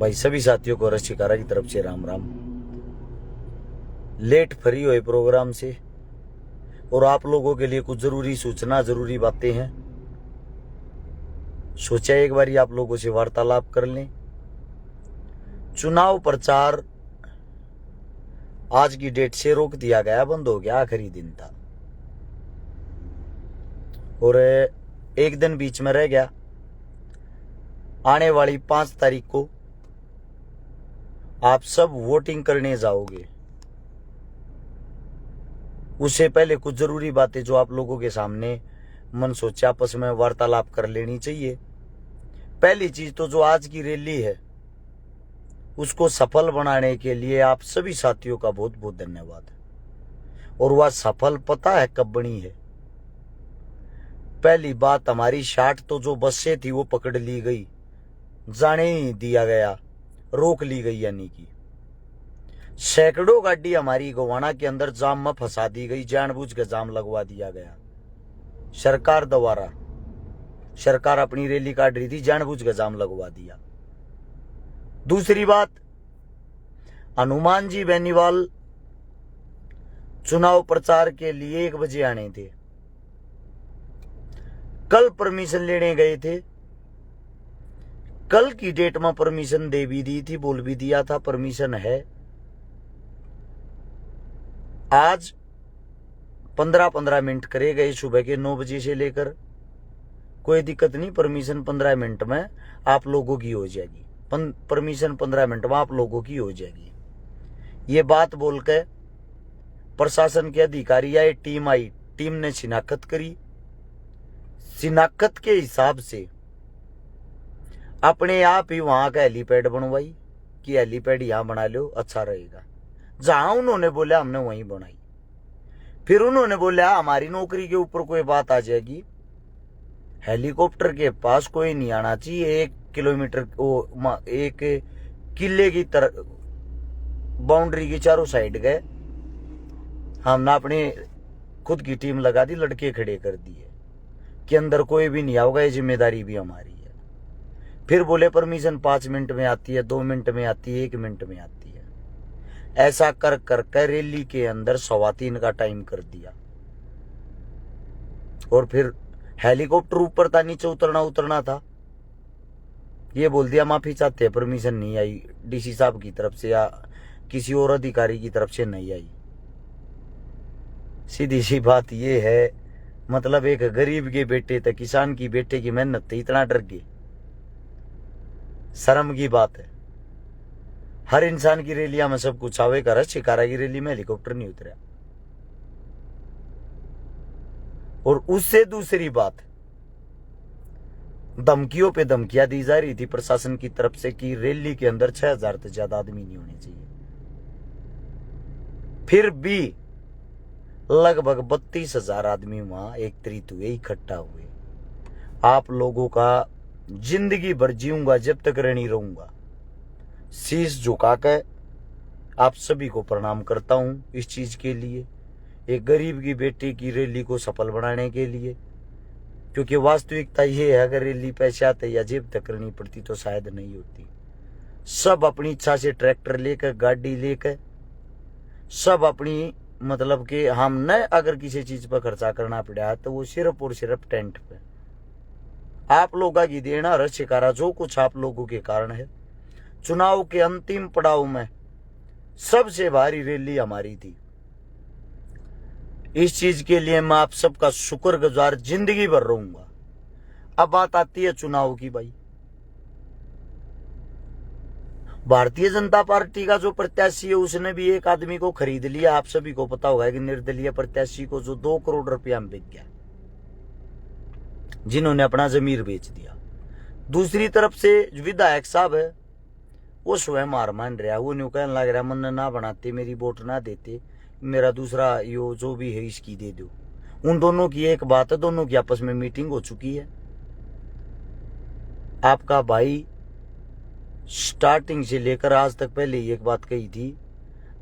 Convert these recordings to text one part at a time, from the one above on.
भाई सभी साथियों को रशिकारा की तरफ से राम राम। लेट फ्री हुए प्रोग्राम से और आप लोगों के लिए कुछ जरूरी सूचना, जरूरी बातें हैं। सोचा एक बारी आप लोगों से वार्तालाप कर लें। चुनाव प्रचार आज की डेट से रोक दिया गया, बंद हो गया, आखिरी दिन था और एक दिन बीच में रह गया। आने वाली 5 तारीख को आप सब वोटिंग करने जाओगे। उससे पहले कुछ जरूरी बातें जो आप लोगों के सामने मन सोचे आपस में वार्तालाप कर लेनी चाहिए। पहली चीज तो जो आज की रैली है उसको सफल बनाने के लिए आप सभी साथियों का बहुत बहुत धन्यवाद। और वह सफल पता है कब बनी है? पहली बात, हमारी 60 तो जो बसें थी वो पकड़ ली गई, जाने ही दिया गया, रोक ली गई। यानी कि सैकड़ों गाड़ी हमारी गोवाना के अंदर जाम में फंसा दी गई, जानबूझ के जाम लगवा दिया गया सरकार द्वारा। सरकार अपनी रैली काट रही थी, जानबूझ के जाम लगवा दिया। दूसरी बात, हनुमान जी बेनीवाल चुनाव प्रचार के लिए 1 बजे आने थे। कल परमिशन लेने गए थे, कल की डेट में परमिशन दे भी दी थी, बोल भी दिया था परमिशन है। आज 15-15 मिनट करे गए, सुबह के 9 बजे से लेकर। कोई दिक्कत नहीं, परमिशन 15 मिनट में आप लोगों की हो जाएगी। परमिशन 15 मिनट में आप लोगों की हो जाएगी। ये बात बोल के प्रशासन के अधिकारी आए, टीम आई, टीम ने शिनाख्त करी। शिनाख्त के हिसाब से अपने आप ही वहां का हेलीपैड बनवाई कि हेलीपैड यहां बना लो, अच्छा रहेगा। जहां उन्होंने बोला हमने वहीं बनाई। फिर उन्होंने बोला हमारी नौकरी के ऊपर कोई बात आ जाएगी, हेलीकॉप्टर के पास कोई नहीं आना चाहिए। 1 किलोमीटर, 1 किले की तरह बाउंड्री की चारों साइड गए, हमने अपनी खुद की टीम लगा दी, लड़के खड़े कर दिए कि अंदर कोई भी नहीं आओगे, ये जिम्मेदारी भी हमारी है। फिर बोले परमिशन 5 मिनट में आती है, 2 मिनट में आती है, 1 मिनट में आती है। ऐसा कर कर रैली के अंदर 3:15 का टाइम कर दिया। और फिर हेलीकॉप्टर ऊपर था, नीचे उतरना था। ये बोल दिया माफी चाहते हैं, परमिशन नहीं आई डीसी साहब की तरफ से या किसी और अधिकारी की तरफ से नहीं आई। सीधी सी बात ये है, मतलब एक गरीब के बेटे तक, किसान की बेटे की मेहनत थे, इतना डर गए। शर्म की बात है। हर इंसान की रैलियां में सब कुछ आवे कर, शिकारा की रैली में हेलीकॉप्टर नहीं उतरा। और उससे दूसरी बात, धमकियों पे धमकियां दी जा रही थी प्रशासन की तरफ से कि रैली के अंदर 6000 से ज्यादा आदमी नहीं होने चाहिए। फिर भी लगभग 32,000 आदमी वहां एकत्रित हुए, इकट्ठा हुए। आप लोगों का जिंदगी भर जीऊंगा जब तक ऋणी रहूंगा। शीश झुका के आप सभी को प्रणाम करता हूं इस चीज के लिए, एक गरीब की बेटी की रैली को सफल बनाने के लिए। क्योंकि वास्तविकता ये है, अगर रैली पैसे आते या जेब तक करनी पड़ती तो शायद नहीं होती। सब अपनी इच्छा से ट्रैक्टर लेकर, गाड़ी लेकर, सब अपनी, मतलब कि हमने अगर किसी चीज पर खर्चा करना पड़ा है तो वो सिर्फ और सिर्फ टेंट पे। आप लोगों की देना रशिकारा, जो कुछ आप लोगों के कारण है। चुनाव के अंतिम पड़ाव में सबसे भारी रैली हमारी थी। इस चीज के लिए मैं आप सबका शुक्रगुजार जिंदगी भर रहूंगा। अब बात आती है चुनाव की। भाई, भारतीय जनता पार्टी का जो प्रत्याशी है उसने भी एक आदमी को खरीद लिया। आप सभी को पता होगा कि निर्दलीय प्रत्याशी को, जो 2 करोड़ रुपया में बिक गया, जिन्होंने अपना जमीर बेच दिया। दूसरी तरफ से विधायक साहब है, वो स्वयं हार मान रहा। वो न्यू कहने लग रहा, मन ना बनाते, मेरी वोट ना देते, मेरा दूसरा यो जो भी है इसकी दे दो। उन दोनों की एक बात है, दोनों की आपस में मीटिंग हो चुकी है। आपका भाई स्टार्टिंग से लेकर आज तक पहले ही एक बात कही थी,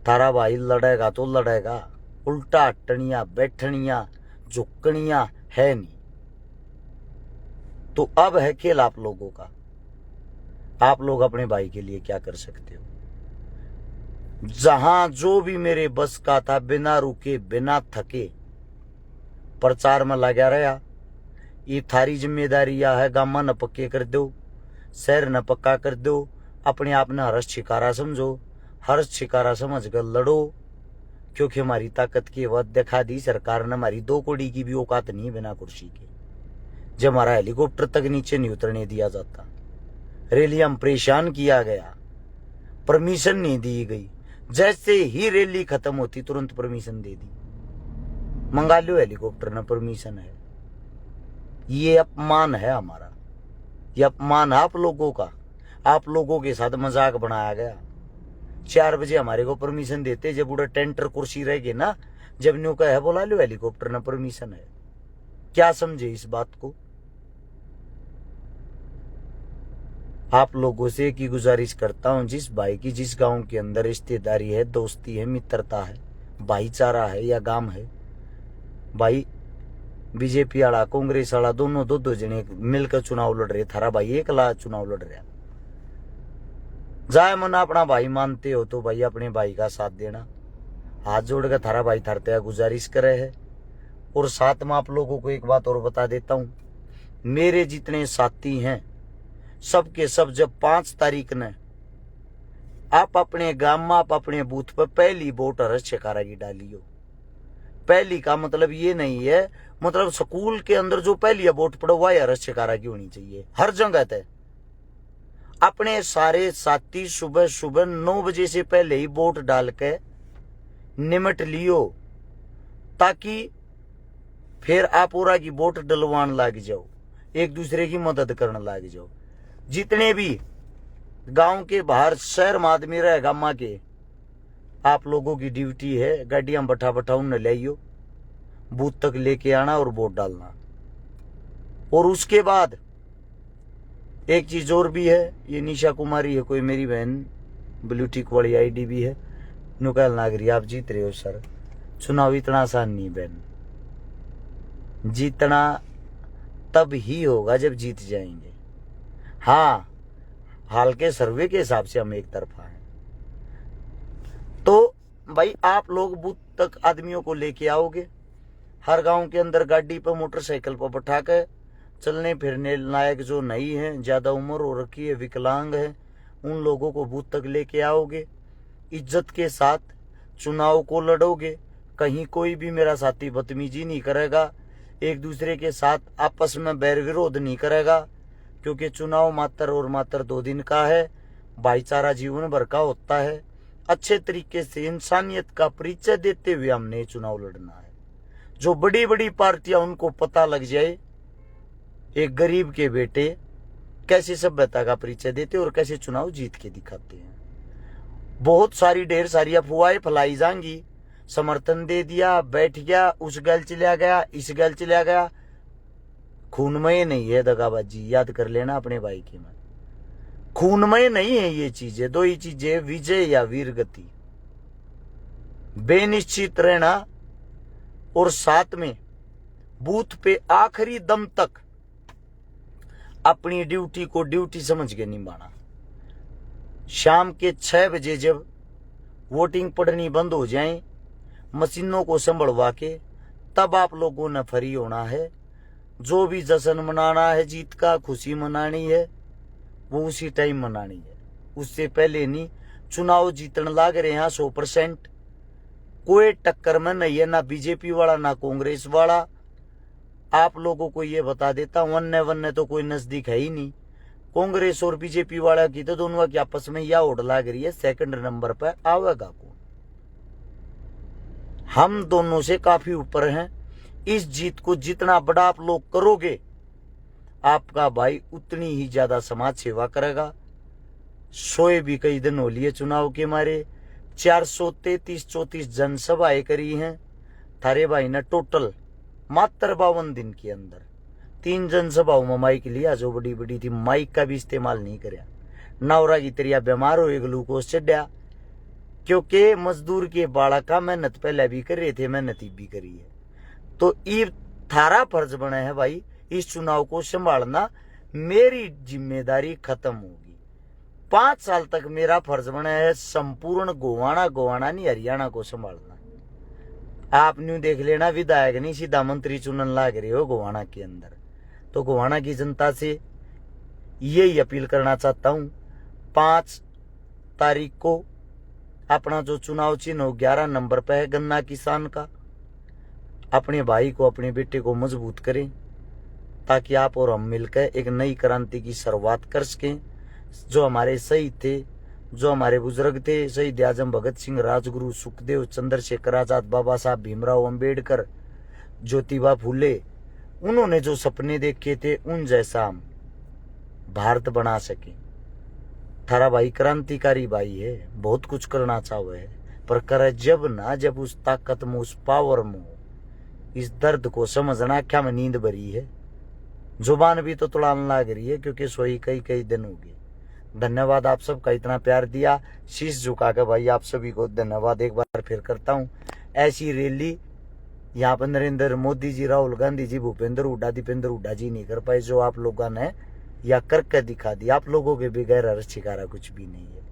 तारा भाई लड़ेगा तो लड़ेगा, उल्टा हटनिया, बैठनिया, झुकनिया है नहीं। तो अब है खेल आप लोगों का। आप लोग अपने भाई के लिए क्या कर सकते हो? जहां जो भी मेरे बस का था, बिना रुके बिना थके प्रचार में लगा रहा। ये थारी जिम्मेदारी या है, गामा न पक्के कर दो, शहर न पक्का कर दो, अपने आप ने हर्ष शिकारा समझो, हर्ष शिकारा समझ कर लड़ो, क्योंकि हमारी ताकत की वत दिखा दी सरकार ने। हमारी 2 कौड़ी की भी औकात नहीं बिना कुर्सी के। जब हमारा हेलीकॉप्टर तक नीचे नहीं उतरने दिया जाता, रैली में परेशान किया गया, परमिशन नहीं दी गई, जैसे ही रैली खत्म होती तुरंत परमिशन दे दी। मंगा लो हेलीकॉप्टर न परमिशन है। ये अपमान है हमारा, ये अपमान है आप लोगों का। आप लोगों के साथ मजाक बनाया गया। 4 बजे हमारे को परमिशन देते, जब पूरा टेंटर कुर्सी रह गए ना, जब न्यू का है बोला लो हेलीकॉप्टर न परमिशन है। क्या समझे इस बात को? आप लोगों से एक ही गुजारिश करता हूं, जिस भाई की जिस गांव के अंदर रिश्तेदारी है, दोस्ती है, मित्रता है, भाईचारा है या गांव है, भाई बीजेपी वाला कांग्रेस वाला दोनों दो जने मिलकर चुनाव लड़ रहे, थारा भाई एकला चुनाव लड़ रहा। जाए मन अपना भाई मानते हो तो भाई अपने भाई का साथ देना। हाथ जोड़कर थारा भाई थारते गुजारिश करे है। और साथ में आप लोगों को एक बात और बता देता हूं, मेरे जितने साथी हैं सबके सब जब 5 तारीख ने आप अपने गांव में, आप अपने बूथ पर पहली वोट हर्ष शिकारा की डालियो। पहली का मतलब ये नहीं है, मतलब स्कूल के अंदर जो पहली वोट पड़वा हर्ष शिकारा की होनी चाहिए हर जगह तय। अपने सारे साथी सुबह सुबह 9 बजे से पहले ही वोट डाल के निमट लियो, ताकि फिर आप और की वोट डलवान लाग जाओ, एक दूसरे की मदद करने लाग जाओ। जितने भी गांव के बाहर शहर में आदमी रहे गामा के, आप लोगों की ड्यूटी है गाड़ियां बैठा उन्हें ले आइयो, बूथ तक लेके आना और वोट डालना। और उसके बाद एक चीज और भी है, ये निशा कुमारी है कोई मेरी बहन, ब्लू टिक वाली आईडी भी है, नुकैल नागरी आप जीत रहे हो सर। चुनाव इतना आसान नहीं बहन, जीतना तब ही होगा जब जीत जाएंगे। हाँ, हाल के सर्वे के हिसाब से हम एक तरफा हैं। तो भाई आप लोग बूथ तक आदमियों को लेके आओगे, हर गांव के अंदर गाड़ी पर मोटरसाइकिल पर बैठा के चलने फिरने लायक जो नहीं है, ज्यादा उम्र हो रखी है, विकलांग है, उन लोगों को बूथ तक लेके आओगे, इज्जत के साथ चुनाव को लड़ोगे। कहीं कोई भी मेरा साथी बदतमीजी नहीं करेगा, एक दूसरे के साथ आपस में बैर विरोध नहीं करेगा, क्योंकि चुनाव मात्र और मात्र 2 दिन का है, भाईचारा जीवन भर का होता है। अच्छे तरीके से इंसानियत का परिचय देते हुए हमने चुनाव लड़ना है। जो बड़ी बड़ी पार्टियां, उनको पता लग जाए एक गरीब के बेटे कैसे सभ्यता का परिचय देते और कैसे चुनाव जीत के दिखाते हैं। बहुत सारी ढेर सारी अफवाहें फैलाई जाएंगी, समर्थन दे दिया, बैठ गया, उस गल चला गया, इस गल चला गया। खूनमय नहीं है दगाबाजी, याद कर लेना अपने भाई के मन। खूनमय नहीं है ये चीजें, 2 ही चीजें, विजय या वीरगति। बेनिश्चित रहना और साथ में बूथ पे आखिरी दम तक अपनी ड्यूटी को ड्यूटी समझ के निभाना। शाम के 6 बजे जब वोटिंग पड़नी बंद हो जाए, मशीनों को संभलवा के, तब आप लोगों ने फ्री होना है। जो भी जश्न मनाना है, जीत का खुशी मनानी है, वो उसी टाइम मनानी है, उससे पहले नहीं। चुनाव जीतने लाग रहे हैं 100%, कोई टक्कर में नहीं है, ना बीजेपी वाला ना कांग्रेस वाला। आप लोगों को ये बता देता हूं, वन्ने तो कोई नजदीक है ही नहीं। कांग्रेस और बीजेपी वाला की तो दोनों की आपस में यह होड़ लाग रही है, सेकंड नंबर पर आवेगा कौन। हम दोनों से काफी ऊपर हैं। इस जीत को जितना बड़ा आप लोग करोगे, आपका भाई उतनी ही ज्यादा समाज सेवा करेगा। सोए भी कई दिन हो लिए चुनाव के मारे, 433-34 जनसभाएं करी हैं थारे भाई ने टोटल मात्र 52 दिन के अंदर। 3 जनसभाओं में माइक लिया जो बड़ी बड़ी थी, माइक का भी इस्तेमाल नहीं कराया। नवरा की तरिया बीमार हो, ग्लूकोज चढ़ा, क्योंकि मजदूर के बाड़ा का मेहनत पहले भी कर रहे थे, मेहनत भी करी है। तो ये थारा फर्ज बना है भाई, इस चुनाव को संभालना। मेरी जिम्मेदारी खत्म होगी, 5 साल तक मेरा फर्ज बना है संपूर्ण गोवाना नहीं हरियाणा को संभालना। आप न्यू देख लेना, विधायक नहीं सीधा मंत्री चुनन लाग रहे हो गोवाना के अंदर। तो गोवाना की जनता से यही अपील करना चाहता हूं, 5 तारीख को अपना जो चुनाव चिन्ह हो 11 नंबर पे है गन्ना किसान का, अपने भाई को अपने बेटे को मजबूत करें ताकि आप और हम मिलकर एक नई क्रांति की शुरुआत कर सकें। जो हमारे शहीद थे, जो हमारे बुजुर्ग थे, शहीद आजम भगत सिंह, राजगुरु, सुखदेव, चंद्रशेखर आजाद, बाबा साहब भीमराव अंबेडकर, ज्योतिबा फूले, उन्होंने जो सपने देखे थे उन जैसा हम भारत बना सके। थारा भाई क्रांतिकारी भाई है, बहुत कुछ करना चाहे है, पर करे जब ना जब उस ताकत में, उस पावर में, इस दर्द को समझना क्या में नींद भरी है। जुबान भी तो तुड़ान लाग रही है क्योंकि सोई कई दिन हो गए। धन्यवाद आप सबका इतना प्यार दिया, शीश झुका कर भाई आप सभी को धन्यवाद एक बार फिर करता हूँ। ऐसी रैली यहाँ पर नरेंद्र मोदी जी, राहुल गांधी जी, भूपेंद्र हुड्डा, दीपेंद्र हुड्डा जी नहीं कर पाए, जो आप लोगों ने या करके दिखा दिया। आप लोगों के बगैर हर्षिकारा कुछ भी नहीं है।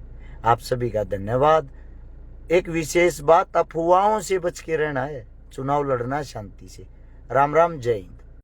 आप सभी का धन्यवाद। एक विशेष बात, अफवाहों से बच के रहना है, चुनाव लड़ना शांति से। राम राम, जय हिंद।